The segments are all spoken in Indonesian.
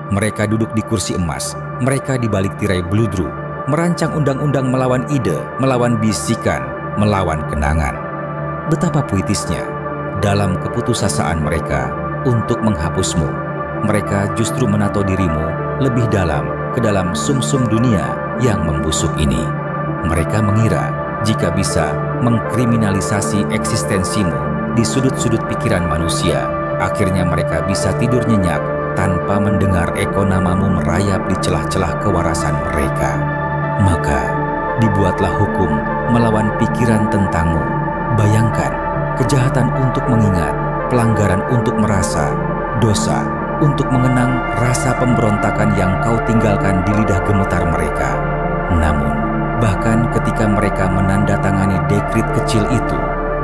Mereka duduk di kursi emas, mereka di balik tirai bludru, merancang undang-undang melawan ide, melawan bisikan, melawan kenangan. Betapa puitisnya dalam keputusasaan mereka untuk menghapusmu. Mereka justru menato dirimu lebih dalam ke dalam sumsum dunia yang membusuk ini. Mereka mengira jika bisa mengkriminalisasi eksistensimu di sudut-sudut pikiran manusia, akhirnya mereka bisa tidur nyenyak tanpa mendengar eko namamu merayap di celah-celah kewarasan mereka. Maka dibuatlah hukum melawan pikiran tentangmu. Bayangkan, kejahatan untuk mengingat, pelanggaran untuk merasa, dosa untuk mengenang rasa pemberontakan yang kau tinggalkan di lidah gemetar mereka. Namun, bahkan ketika mereka menandatangani dekrit kecil itu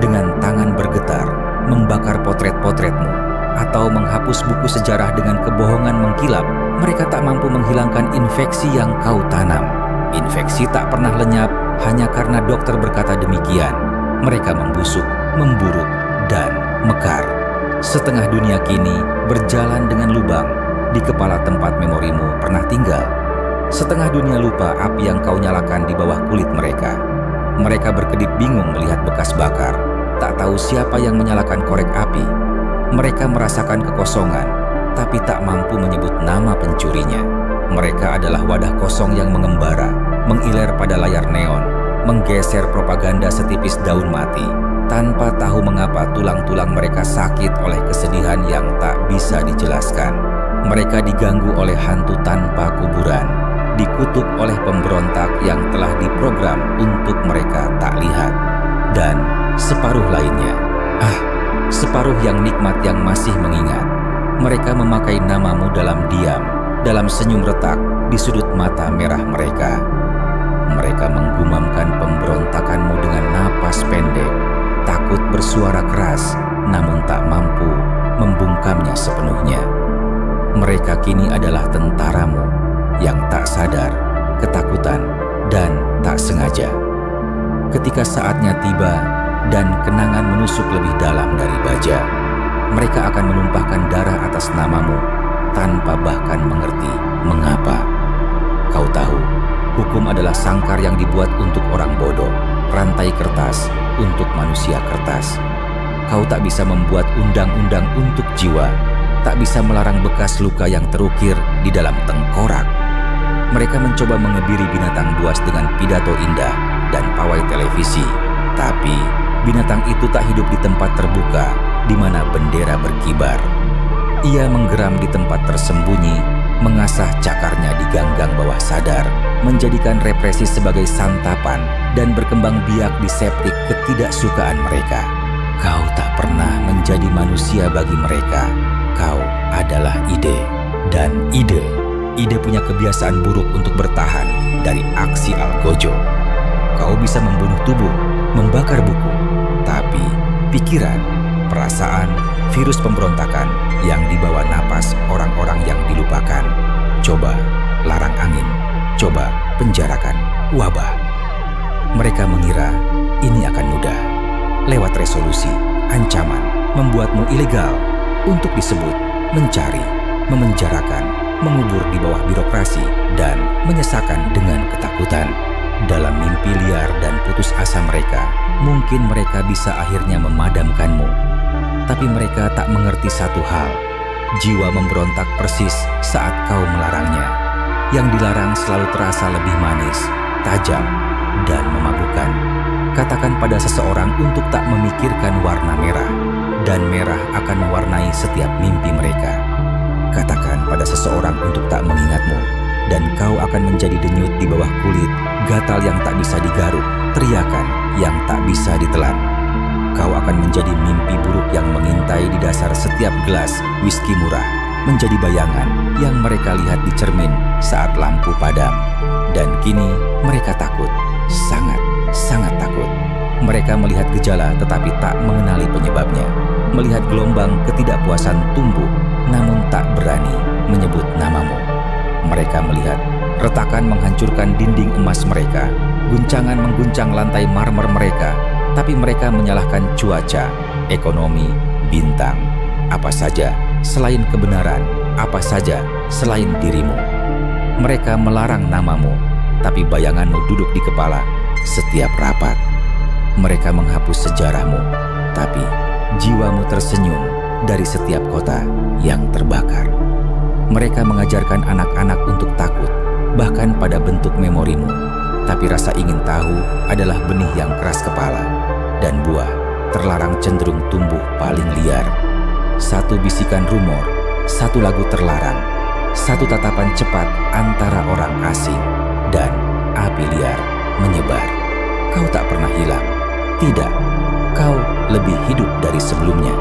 dengan tangan bergetar, membakar potret-potretmu, atau menghapus buku sejarah dengan kebohongan mengkilap, mereka tak mampu menghilangkan infeksi yang kau tanam. Infeksi tak pernah lenyap hanya karena dokter berkata demikian. Mereka membusuk, memburuk, dan mekar. Setengah dunia kini berjalan dengan lubang di kepala tempat memorimu pernah tinggal. Setengah dunia lupa api yang kau nyalakan di bawah kulit mereka. Mereka berkedip bingung melihat bekas bakar, tak tahu siapa yang menyalakan korek api. Mereka merasakan kekosongan, tapi tak mampu menyebut nama pencurinya. Mereka adalah wadah kosong yang mengembara, mengiler pada layar neon, menggeser propaganda setipis daun mati, tanpa tahu mengapa tulang-tulang mereka sakit oleh kesedihan yang tak bisa dijelaskan. Mereka diganggu oleh hantu tanpa kuburan, dikutuk oleh pemberontak yang telah diprogram untuk mereka tak lihat. Dan separuh lainnya, separuh yang nikmat yang masih mengingat. Mereka memakai namamu dalam diam, dalam senyum retak di sudut mata merah mereka. Mereka menggumamkan pemberontakanmu dengan napas pendek, takut bersuara keras, namun tak mampu membungkamnya sepenuhnya. Mereka kini adalah tentaramu yang tak sadar, ketakutan, dan tak sengaja. Ketika saatnya tiba dan kenangan menusuk lebih dalam dari baja, mereka akan menumpahkan darah atas namamu tanpa bahkan mengerti mengapa. Kau tahu, hukum adalah sangkar yang dibuat untuk orang bodoh, rantai kertas untuk manusia kertas. Kau tak bisa membuat undang-undang untuk jiwa, tak bisa melarang bekas luka yang terukir di dalam tengkorak. Mereka mencoba mengebiri binatang buas dengan pidato indah dan pawai televisi, tapi binatang itu tak hidup di tempat terbuka di mana bendera berkibar. Ia menggeram di tempat tersembunyi, mengasah cakarnya di ganggang bawah sadar, menjadikan represi sebagai santapan dan berkembang biak di septik ketidaksukaan mereka. Kau tak pernah menjadi manusia bagi mereka. Kau adalah ide. Dan ide punya kebiasaan buruk untuk bertahan dari aksi algojo. Kau bisa membunuh tubuh, membakar buku, tapi pikiran, perasaan, virus pemberontakan yang dibawa napas orang-orang yang dilupakan. Coba larang angin, coba penjarakan wabah. Mereka mengira ini akan mudah. Lewat resolusi, ancaman, membuatmu ilegal untuk disebut, mencari, memenjarakan, mengubur di bawah birokrasi, dan menyesakan dengan ketakutan. Dalam mimpi liar dan putus asa mereka, mungkin mereka bisa akhirnya memadamkanmu. Tapi mereka tak mengerti satu hal. Jiwa memberontak persis saat kau melarangnya. Yang dilarang selalu terasa lebih manis, tajam, dan memabukkan. Katakan pada seseorang untuk tak memikirkan warna merah, dan merah akan mewarnai setiap mimpi mereka. Katakan pada seseorang untuk tak mengingatmu, dan kau akan menjadi denyut di bawah kulit, gatal yang tak bisa digaruk, teriakan yang tak bisa ditelan. Kau akan menjadi mimpi buruk yang mengintai di dasar setiap gelas whisky murah, menjadi bayangan yang mereka lihat di cermin saat lampu padam. Dan kini mereka takut, sangat takut. Mereka melihat gejala tetapi tak mengenali penyebabnya, melihat gelombang ketidakpuasan tumbuh namun tak berani menyebut namamu. Mereka melihat retakan menghancurkan dinding emas mereka, guncangan mengguncang lantai marmer mereka, tapi mereka menyalahkan cuaca, ekonomi, bintang, apa saja selain kebenaran apa saja selain dirimu. Mereka melarang namamu, tapi bayanganmu duduk di kepala setiap rapat. Mereka menghapus sejarahmu, tapi jiwamu tersenyum dari setiap kota yang terbakar. Mereka mengajarkan anak-anak untuk takut, bahkan pada bentuk memorimu. Tapi rasa ingin tahu adalah benih yang keras kepala, dan buah terlarang cenderung tumbuh paling liar. Satu bisikan rumor, satu lagu terlarang, satu tatapan cepat antara orang asing, dan api liar menyebar. Kau tak pernah hilang. Tidak, kau lebih hidup dari sebelumnya.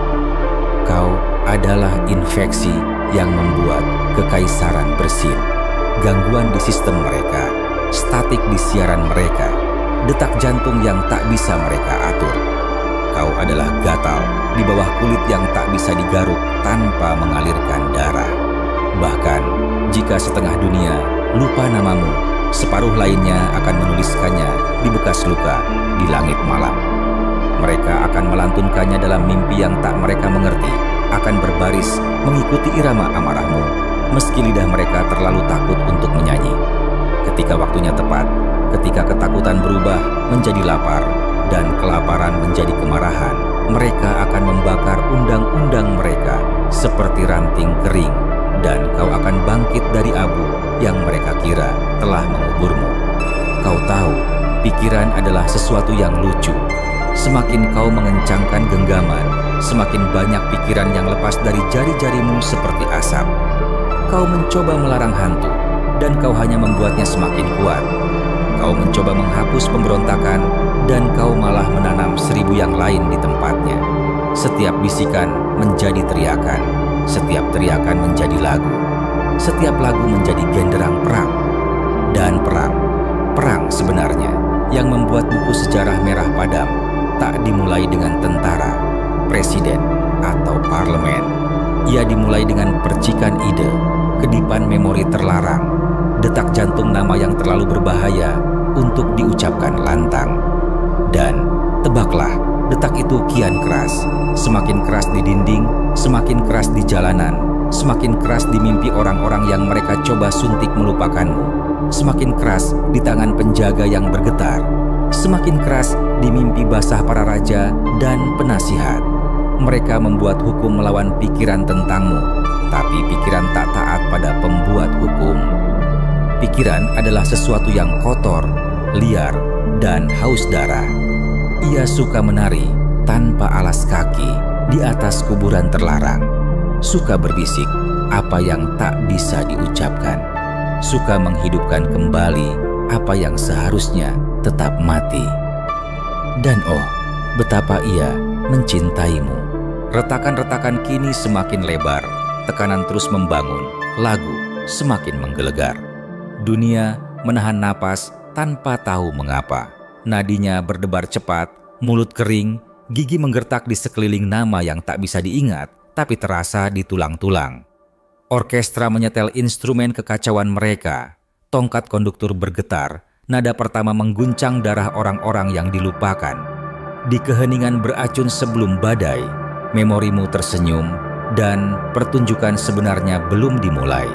Kau adalah infeksi yang membuat kekaisaran bersin. Gangguan di sistem mereka, statik di siaran mereka, detak jantung yang tak bisa mereka atur. Kau adalah gatal di bawah kulit yang tak bisa digaruk tanpa mengalirkan darah. Bahkan jika setengah dunia lupa namamu, separuh lainnya akan menuliskannya di bekas luka di langit malam. Mereka akan melantunkannya dalam mimpi yang tak mereka mengerti, akan berbaris mengikuti irama amarahmu, meski lidah mereka terlalu takut untuk menyanyi. Ketika waktunya tepat, ketika ketakutan berubah menjadi lapar dan kelaparan menjadi kemarahan, mereka akan membakar undang-undang mereka seperti ranting kering, dan kau akan bangkit dari abu yang mereka kira telah menguburmu. Kau tahu, pikiran adalah sesuatu yang lucu. Semakin kau mengencangkan genggaman, semakin banyak pikiran yang lepas dari jari-jarimu seperti asap. Kau mencoba melarang hantu, dan kau hanya membuatnya semakin kuat. Kau mencoba menghapus pemberontakan, dan kau malah menanam 1000 yang lain di tempatnya. Setiap bisikan menjadi teriakan, setiap teriakan menjadi lagu, setiap lagu menjadi genderang perang. Dan perang sebenarnya yang membuat buku sejarah merah padam tak dimulai dengan tentara, presiden, atau parlemen. Ia dimulai dengan percikan ide, kedipan memori terlarang, detak jantung nama yang terlalu berbahaya untuk diucapkan lantang. Dan tebaklah, detak itu kian keras, semakin keras di dinding, semakin keras di jalanan, semakin keras di mimpi orang-orang yang mereka coba suntik melupakanmu, semakin keras di tangan penjaga yang bergetar, semakin keras di mimpi basah para raja dan penasihat. Mereka membuat hukum melawan pikiran tentangmu, tapi pikiran tak taat pada pembuat hukum. Pikiran adalah sesuatu yang kotor, liar, dan haus darah. Ia suka menari tanpa alas kaki di atas kuburan terlarang. Suka berbisik apa yang tak bisa diucapkan. Suka menghidupkan kembali apa yang seharusnya tetap mati. Dan oh, betapa ia mencintaimu. Retakan-retakan kini semakin lebar, tekanan terus membangun, lagu semakin menggelegar. Dunia menahan napas tanpa tahu mengapa. Nadinya berdebar cepat, mulut kering, gigi menggertak di sekeliling nama yang tak bisa diingat, tapi terasa di tulang-tulang. Orkestra menyetel instrumen kekacauan mereka. Tongkat konduktur bergetar, nada pertama mengguncang darah orang-orang yang dilupakan. Di keheningan beracun sebelum badai, memorimu tersenyum, dan pertunjukan sebenarnya belum dimulai.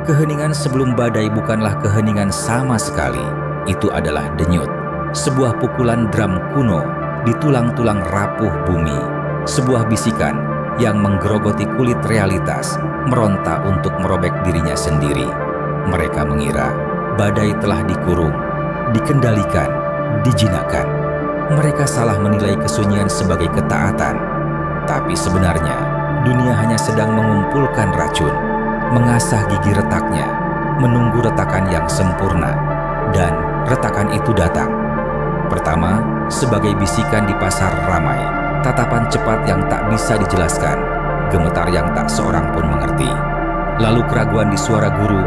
Keheningan sebelum badai bukanlah keheningan sama sekali. Itu adalah denyut, sebuah pukulan drum kuno di tulang-tulang rapuh bumi. Sebuah bisikan yang menggerogoti kulit realitas, meronta untuk merobek dirinya sendiri. Mereka mengira badai telah dikurung, dikendalikan, dijinakkan. Mereka salah menilai kesunyian sebagai ketaatan. Tapi sebenarnya, dunia hanya sedang mengumpulkan racun, mengasah gigi retaknya, menunggu retakan yang sempurna. Dan retakan itu datang. Pertama, sebagai bisikan di pasar ramai, tatapan cepat yang tak bisa dijelaskan, gemetar yang tak seorang pun mengerti. Lalu keraguan di suara guru,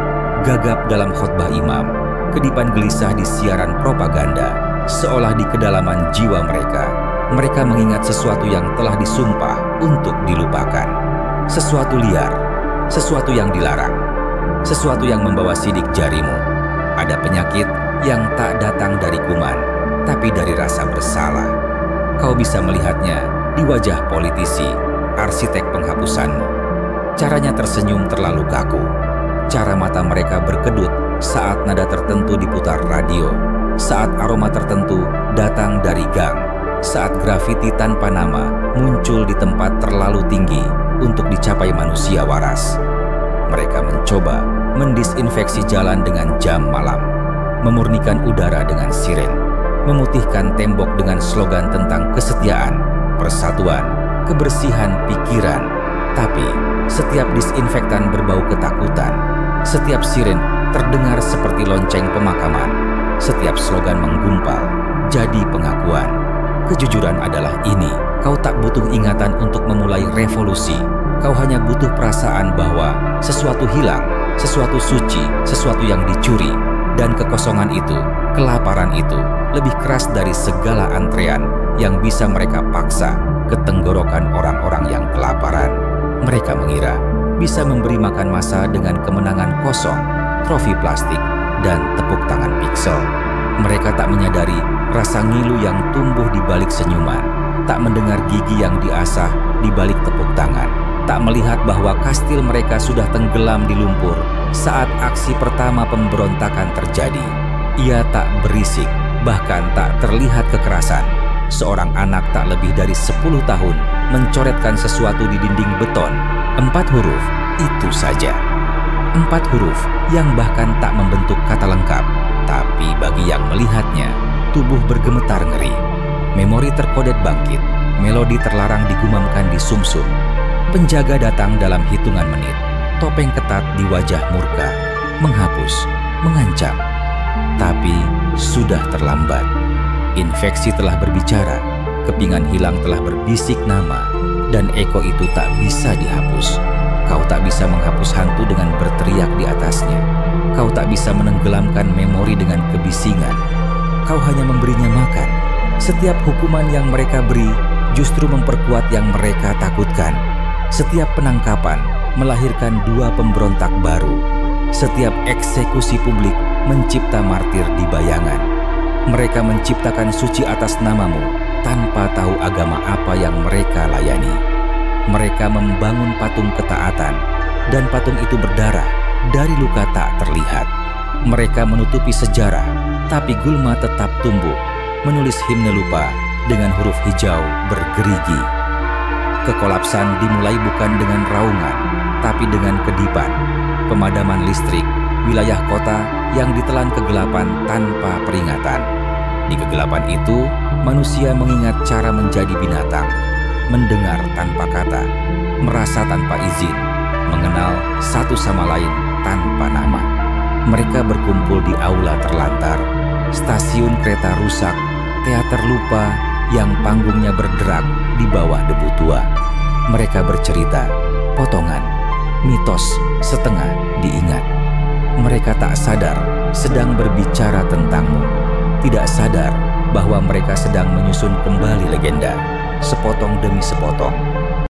gagap dalam khotbah imam, kedipan gelisah di siaran propaganda, seolah di kedalaman jiwa mereka, mereka mengingat sesuatu yang telah disumpah untuk dilupakan. Sesuatu liar, sesuatu yang dilarang, sesuatu yang membawa sidik jarimu. Ada penyakit yang tak datang dari kuman, tapi dari rasa bersalah. Kau bisa melihatnya di wajah politisi, arsitek penghapusanmu. Caranya tersenyum terlalu kaku. Cara mata mereka berkedut saat nada tertentu diputar radio, saat aroma tertentu datang dari gang, saat grafiti tanpa nama muncul di tempat terlalu tinggi untuk dicapai manusia waras. Mereka mencoba mendisinfeksi jalan dengan jam malam, memurnikan udara dengan siren, memutihkan tembok dengan slogan tentang kesetiaan, persatuan, kebersihan pikiran. Tapi setiap disinfektan berbau ketakutan, setiap siren terdengar seperti lonceng pemakaman, setiap slogan menggumpal jadi pengakuan. Kejujuran adalah ini. Kau tak butuh ingatan untuk memulai revolusi. Kau hanya butuh perasaan bahwa sesuatu hilang, sesuatu suci, sesuatu yang dicuri. Dan kekosongan itu, kelaparan itu, lebih keras dari segala antrean yang bisa mereka paksa ke tenggorokan orang-orang yang kelaparan. Mereka mengira bisa memberi makan massa dengan kemenangan kosong, trofi plastik, dan tepuk tangan piksel. Mereka tak menyadari rasa ngilu yang tumbuh di balik senyuman, tak mendengar gigi yang diasah di balik tepuk tangan, tak melihat bahwa kastil mereka sudah tenggelam di lumpur saat aksi pertama pemberontakan terjadi. Ia tak berisik, bahkan tak terlihat kekerasan. Seorang anak tak lebih dari 10 tahun mencoretkan sesuatu di dinding beton. 4 huruf, itu saja. 4 huruf yang bahkan tak membentuk kata lengkap. Tapi bagi yang melihatnya, tubuh bergemetar ngeri. Memori terkodet bangkit, melodi terlarang digumamkan di sumsum. Penjaga datang dalam hitungan menit. Topeng ketat di wajah murka, menghapus, mengancam. Tapi sudah terlambat. Infeksi telah berbicara, kepingan hilang telah berbisik nama, dan eko itu tak bisa dihapus. Kau tak bisa menghapus hantu dengan berteriak di atasnya. Kau tak bisa menenggelamkan memori dengan kebisingan. Kau hanya memberinya makan. Setiap hukuman yang mereka beri justru memperkuat yang mereka takutkan. Setiap penangkapan melahirkan 2 pemberontak baru. Setiap eksekusi publik mencipta martir di bayangan. Mereka menciptakan suci atas namamu tanpa tahu agama apa yang mereka layani. Mereka membangun patung ketaatan, dan patung itu berdarah dari luka tak terlihat. Mereka menutupi sejarah, tapi gulma tetap tumbuh, menulis himne lupa dengan huruf hijau bergerigi. Kekolapsan dimulai bukan dengan raungan, tapi dengan kedipan, pemadaman listrik, wilayah kota yang ditelan kegelapan tanpa peringatan. Di kegelapan itu, manusia mengingat cara menjadi binatang, mendengar tanpa kata, merasa tanpa izin, mengenal satu sama lain tanpa nama. Mereka berkumpul di aula terlantar, stasiun kereta rusak, teater lupa yang panggungnya berderak di bawah debu tua. Mereka bercerita, potongan, mitos setengah diingat. Mereka tak sadar sedang berbicara tentangmu, tidak sadar bahwa mereka sedang menyusun kembali legenda, sepotong demi sepotong.